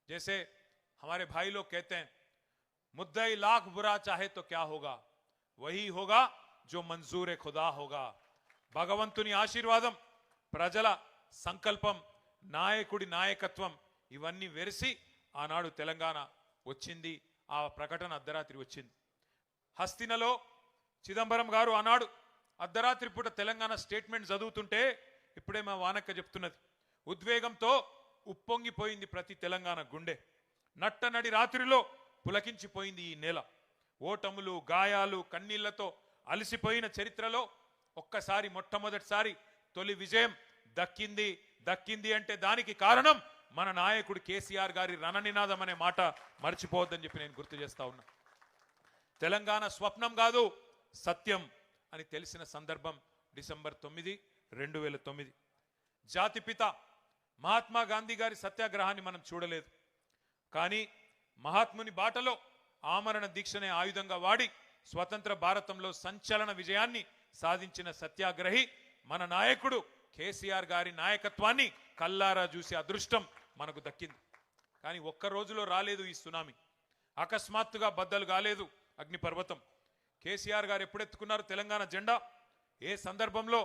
जैसे हमारे भाई लोग कहते हैं, मुद्दई लाख बुरा चाहे तो क्या होगा, वही होगा जो मंजूर खुदा होगा. భగవంతుని ఆశీర్వాదం, ప్రజల సంకల్పం, నాయకుడి నాయకత్వం ఇవన్నీ వెరిసి ఆనాడు తెలంగాణ వచ్చింది. ఆ ప్రకటన అర్ధరాత్రి వచ్చింది. హస్తినలో చిదంబరం గారు ఆనాడు అర్ధరాత్రి పూట తెలంగాణ స్టేట్మెంట్ చదువుతుంటే ఇప్పుడే మా వానక్క చెప్తున్నది, ఉద్వేగంతో ఉప్పొంగిపోయింది ప్రతి తెలంగాణ గుండె. నట్టనడి రాత్రిలో పులకించిపోయింది ఈ నేల. ఓటములు, గాయాలు, కన్నీళ్లతో అలసిపోయిన చరిత్రలో ఒక్కసారి మొట్టమొదటిసారి తొలి విజయం దక్కింది అంటే దానికి కారణం మన నాయకుడు కేసీఆర్ గారి రణనినాదం అనే మాట మర్చిపోవద్దని చెప్పి నేను గుర్తు చేస్తా ఉన్నా. తెలంగాణ స్వప్నం కాదు, సత్యం అని తెలిసిన సందర్భం డిసెంబర్ 9, 2009. జాతిపిత మహాత్మా గాంధీ గారి సత్యాగ్రహాన్ని మనం చూడలేదు, కానీ మహాత్ముని బాటలో ఆమరణ దీక్షనే ఆయుధంగా వాడి స్వతంత్ర భారతంలో సంచలన విజయాన్ని సాధించిన సత్యాగ్రహి మన నాయకుడు కేసీఆర్ గారి నాయకత్వాన్ని కల్లారా చూసే అదృష్టం మనకు దక్కింది. కానీ ఒక్క రోజులో రాలేదు ఈ సునామీ, అకస్మాత్తుగా బద్దలు కాలేదు అగ్నిపర్వతం. కేసీఆర్ గారు ఎప్పుడెత్తుకున్నారు తెలంగాణ జెండా, ఏ సందర్భంలో